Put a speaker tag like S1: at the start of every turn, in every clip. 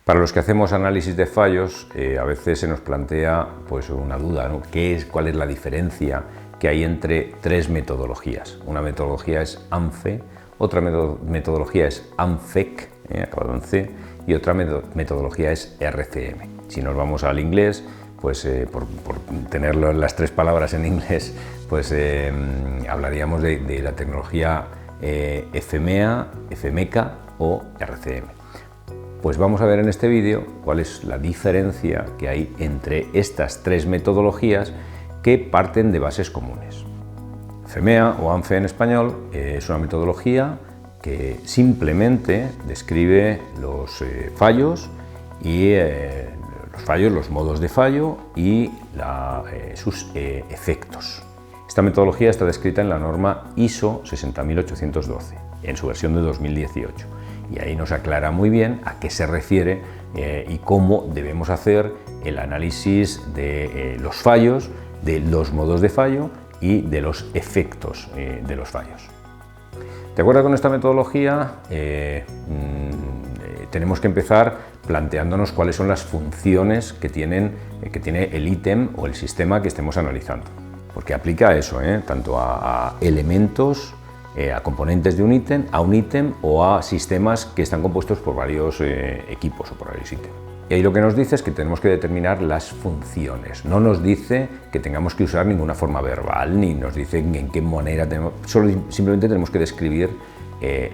S1: Para los que hacemos análisis de fallos, a veces se nos plantea pues, una duda, ¿no? ¿Cuál es la diferencia que hay entre tres metodologías? Una metodología es ANFE, otra metodología es ANFEC, acabado en C, y otra metodología es RCM. Si nos vamos al inglés, pues por tener las tres palabras en inglés, pues hablaríamos de la tecnología FMEA, FMECA o RCM. Pues vamos a ver en este vídeo cuál es la diferencia que hay entre estas tres metodologías que parten de bases comunes. FMEA o ANFE en español es una metodología que simplemente describe los fallos y los modos de fallo y sus efectos. Esta metodología está descrita en la norma ISO 60812, en su versión de 2018. Y ahí nos aclara muy bien a qué se refiere y cómo debemos hacer el análisis de los fallos, de los modos de fallo y de los efectos de los fallos. De acuerdo con esta metodología, tenemos que empezar planteándonos cuáles son las funciones que tiene el ítem o el sistema que estemos analizando. Porque aplica eso, tanto a elementos, a componentes de un ítem, o a sistemas que están compuestos por varios equipos o por varios ítems. Y ahí lo que nos dice es que tenemos que determinar las funciones. No nos dice que tengamos que usar ninguna forma verbal, ni nos dice en qué manera simplemente tenemos que describir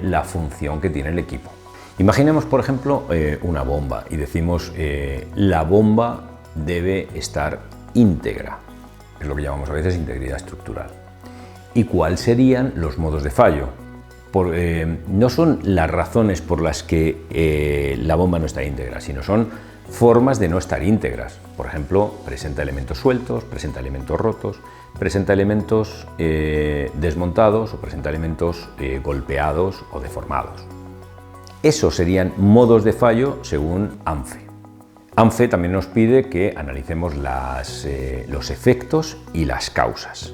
S1: la función que tiene el equipo. Imaginemos, por ejemplo, una bomba y decimos la bomba debe estar íntegra. Es lo que llamamos a veces integridad estructural. ¿Y cuáles serían los modos de fallo? No son las razones por las que la bomba no está íntegra, sino son formas de no estar íntegras. Por ejemplo, presenta elementos sueltos, presenta elementos rotos, presenta elementos desmontados o presenta elementos golpeados o deformados. Esos serían modos de fallo según ANFE. ANFE también nos pide que analicemos los efectos y las causas.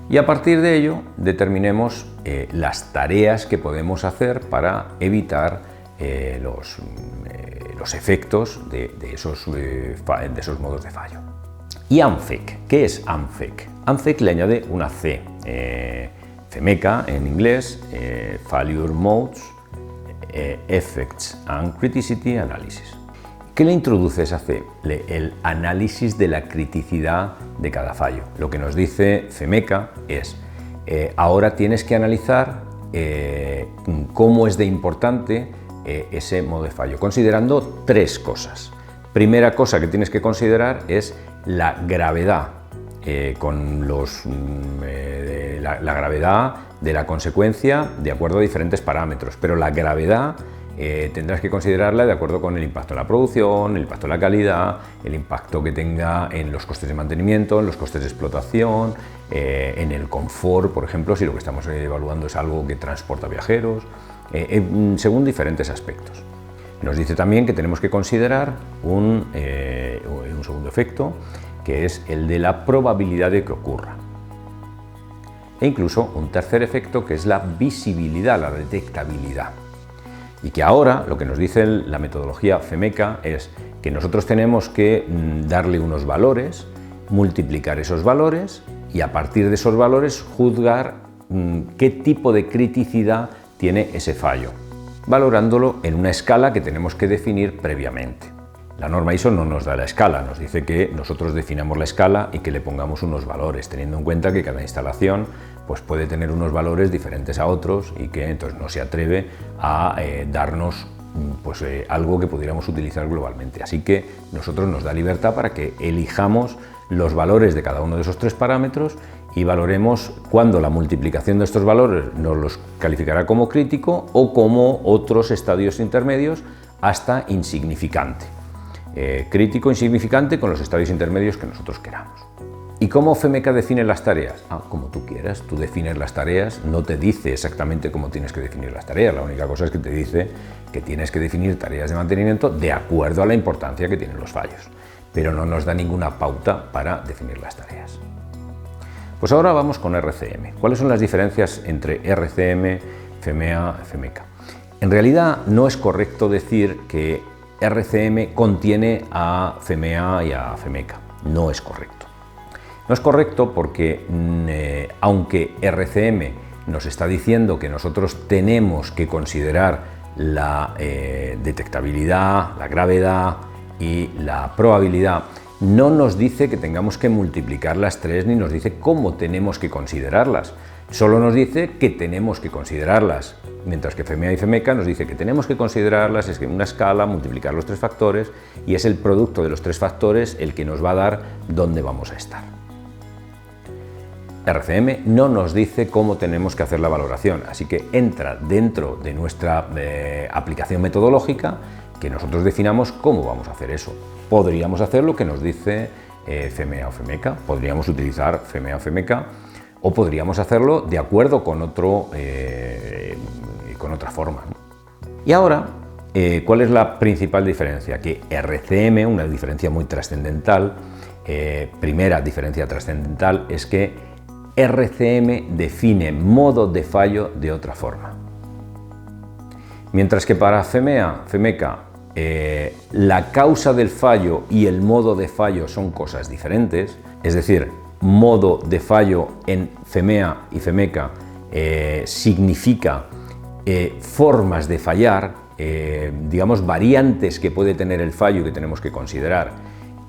S1: Y a partir de ello determinemos las tareas que podemos hacer para evitar los efectos de esos modos de fallo. ¿Y ANFEC? ¿Qué es ANFEC? ANFEC le añade una C, FMECA en inglés, Failure Modes, Effects and Criticality Analysis. ¿Qué le introduce esa C? El análisis de la criticidad de cada fallo. Lo que nos dice FMECA es, ahora tienes que analizar cómo es de importante ese modo de fallo, considerando tres cosas. Primera cosa que tienes que considerar es la gravedad, la gravedad de la consecuencia de acuerdo a diferentes parámetros, pero la gravedad tendrás que considerarla de acuerdo con el impacto en la producción, el impacto en la calidad, el impacto que tenga en los costes de mantenimiento, en los costes de explotación, en el confort, por ejemplo, si lo que estamos evaluando es algo que transporta viajeros, según diferentes aspectos. Nos dice también que tenemos que considerar un segundo efecto, que es el de la probabilidad de que ocurra. E incluso un tercer efecto, que es la visibilidad, la detectabilidad. Y que ahora lo que nos dice la metodología FMECA es que nosotros tenemos que darle unos valores, multiplicar esos valores y a partir de esos valores juzgar qué tipo de criticidad tiene ese fallo, valorándolo en una escala que tenemos que definir previamente. La norma ISO no nos da la escala, nos dice que nosotros definamos la escala y que le pongamos unos valores, teniendo en cuenta que cada instalación pues puede tener unos valores diferentes a otros y que entonces no se atreve a darnos algo que pudiéramos utilizar globalmente. Así que nosotros nos da libertad para que elijamos los valores de cada uno de esos tres parámetros y valoremos cuándo la multiplicación de estos valores nos los calificará como crítico o como otros estadios intermedios hasta insignificante. Crítico, insignificante, con los estadios intermedios que nosotros queramos. ¿Y cómo FMECA define las tareas? Como tú quieras, tú defines las tareas, no te dice exactamente cómo tienes que definir las tareas, la única cosa es que te dice que tienes que definir tareas de mantenimiento de acuerdo a la importancia que tienen los fallos, pero no nos da ninguna pauta para definir las tareas. Pues ahora vamos con RCM. ¿Cuáles son las diferencias entre RCM, FMEA, FMECA? En realidad no es correcto decir que RCM contiene a FEMEA y a FEMECA. No es correcto. No es correcto porque aunque RCM nos está diciendo que nosotros tenemos que considerar la detectabilidad, la gravedad y la probabilidad, no nos dice que tengamos que multiplicar las tres ni nos dice cómo tenemos que considerarlas. Solo nos dice que tenemos que considerarlas, mientras que FEMEA y FEMECA nos dice que tenemos que considerarlas, es que en una escala multiplicar los tres factores y es el producto de los tres factores el que nos va a dar dónde vamos a estar. RCM no nos dice cómo tenemos que hacer la valoración, así que entra dentro de nuestra aplicación metodológica que nosotros definamos cómo vamos a hacer eso. Podríamos hacer lo que nos dice FEMEA o FEMECA, podríamos utilizar FEMEA o FEMECA, o podríamos hacerlo de acuerdo con otra forma. Y ahora, ¿cuál es la principal diferencia? Que RCM, una diferencia muy trascendental, primera diferencia trascendental, es que RCM define modo de fallo de otra forma. Mientras que para FEMEA, FEMECA, la causa del fallo y el modo de fallo son cosas diferentes, es decir, modo de fallo en FEMEA y FEMECA significa formas de fallar, digamos variantes que puede tener el fallo y que tenemos que considerar,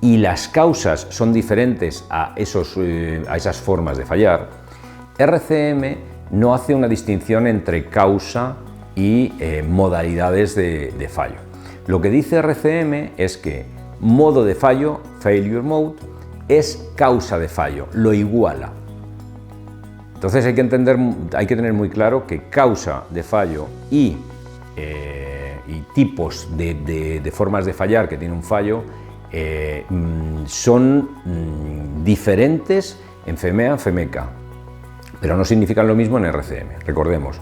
S1: y las causas son diferentes a esas formas de fallar. RCM no hace una distinción entre causa y modalidades de fallo. Lo que dice RCM es que modo de fallo, failure mode, es causa de fallo, lo iguala. Entonces hay que tener muy claro que causa de fallo y tipos de formas de fallar que tiene un fallo son diferentes en FEMEA y FEMECA, pero no significan lo mismo en RCM. Recordemos,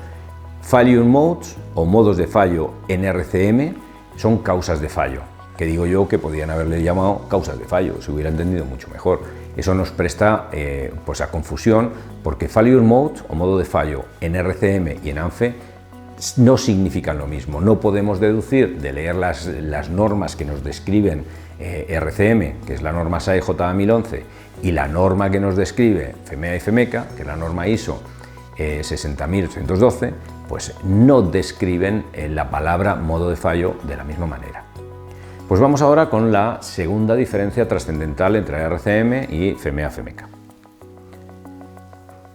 S1: failure modes o modos de fallo en RCM son causas de fallo, que digo yo que podrían haberle llamado causas de fallo, se hubiera entendido mucho mejor. Eso nos presta pues a confusión, porque failure mode o modo de fallo en RCM y en ANFE no significan lo mismo. No podemos deducir de leer las normas que nos describen RCM, que es la norma SAE J1011, y la norma que nos describe FEMEA y FEMECA, que es la norma ISO 60812, pues no describen la palabra modo de fallo de la misma manera. Pues vamos ahora con la segunda diferencia trascendental entre RCM y FEMEA-FEMECA.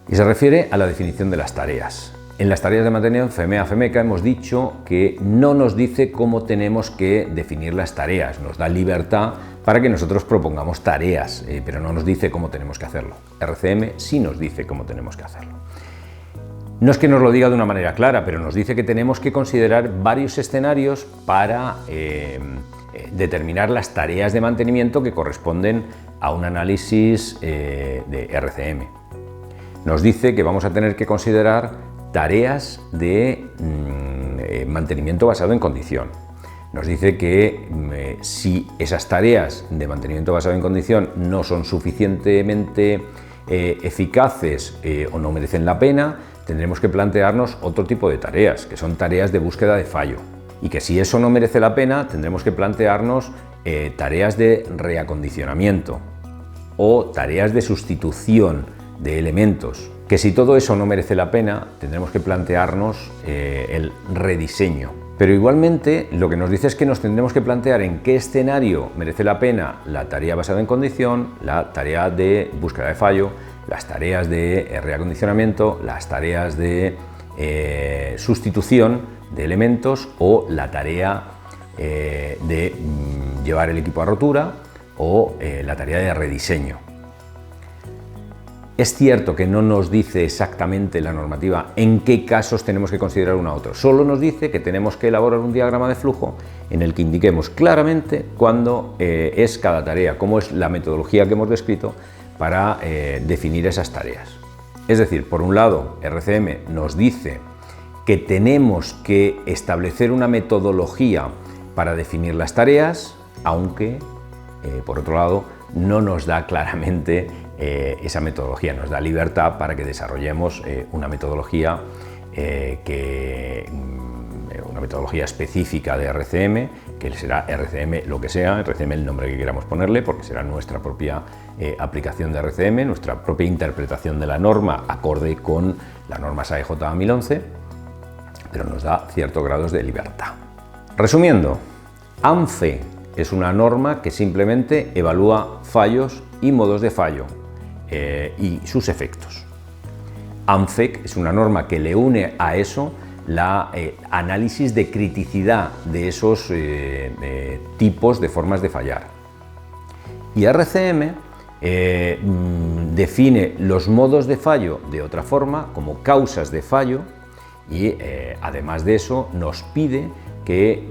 S1: Y se refiere a la definición de las tareas. En las tareas de mantenimiento FEMEA-FEMECA hemos dicho que no nos dice cómo tenemos que definir las tareas, nos da libertad para que nosotros propongamos tareas, pero no nos dice cómo tenemos que hacerlo. RCM sí nos dice cómo tenemos que hacerlo. No es que nos lo diga de una manera clara, pero nos dice que tenemos que considerar varios escenarios para determinar las tareas de mantenimiento que corresponden a un análisis de RCM. Nos dice que vamos a tener que considerar tareas de mantenimiento basado en condición. Nos dice que si esas tareas de mantenimiento basado en condición no son suficientemente eficaces o no merecen la pena, tendremos que plantearnos otro tipo de tareas, que son tareas de búsqueda de fallo. Y que si eso no merece la pena, tendremos que plantearnos tareas de reacondicionamiento o tareas de sustitución de elementos. Que si todo eso no merece la pena, tendremos que plantearnos el rediseño. Pero igualmente lo que nos dice es que nos tendremos que plantear en qué escenario merece la pena la tarea basada en condición, la tarea de búsqueda de fallo, las tareas de reacondicionamiento, las tareas de sustitución de elementos o la tarea de llevar el equipo a rotura o la tarea de rediseño. Es cierto que no nos dice exactamente la normativa en qué casos tenemos que considerar uno a otro, solo nos dice que tenemos que elaborar un diagrama de flujo en el que indiquemos claramente cuándo es cada tarea, cómo es la metodología que hemos descrito para definir esas tareas. Es decir, por un lado, RCM nos dice que tenemos que establecer una metodología para definir las tareas, aunque, por otro lado, no nos da claramente esa metodología, nos da libertad para que desarrollemos una metodología metodología específica de RCM, que será RCM lo que sea, RCM el nombre que queramos ponerle, porque será nuestra propia aplicación de RCM, nuestra propia interpretación de la norma acorde con la norma SAE J 1011, pero nos da ciertos grados de libertad. Resumiendo, ANFE es una norma que simplemente evalúa fallos y modos de fallo y sus efectos. ANFEC es una norma que le une a eso la análisis de criticidad de esos tipos de formas de fallar. Y RCM define los modos de fallo de otra forma, como causas de fallo, y además de eso nos pide que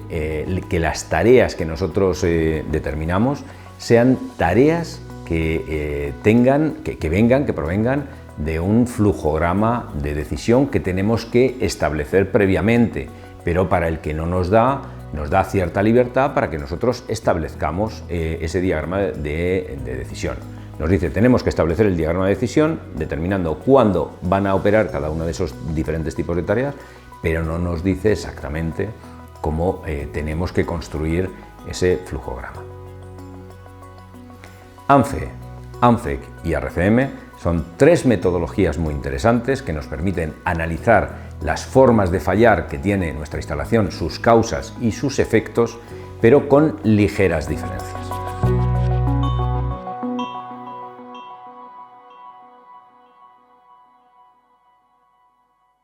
S1: las tareas que nosotros determinamos sean tareas que provengan de un flujograma de decisión que tenemos que establecer previamente, pero para el que no nos da cierta libertad para que nosotros establezcamos ese diagrama de decisión. Nos dice, tenemos que establecer el diagrama de decisión determinando cuándo van a operar cada uno de esos diferentes tipos de tareas, pero no nos dice exactamente cómo tenemos que construir ese flujograma. ANFE, ANFEC y RCM son tres metodologías muy interesantes que nos permiten analizar las formas de fallar que tiene nuestra instalación, sus causas y sus efectos, pero con ligeras diferencias.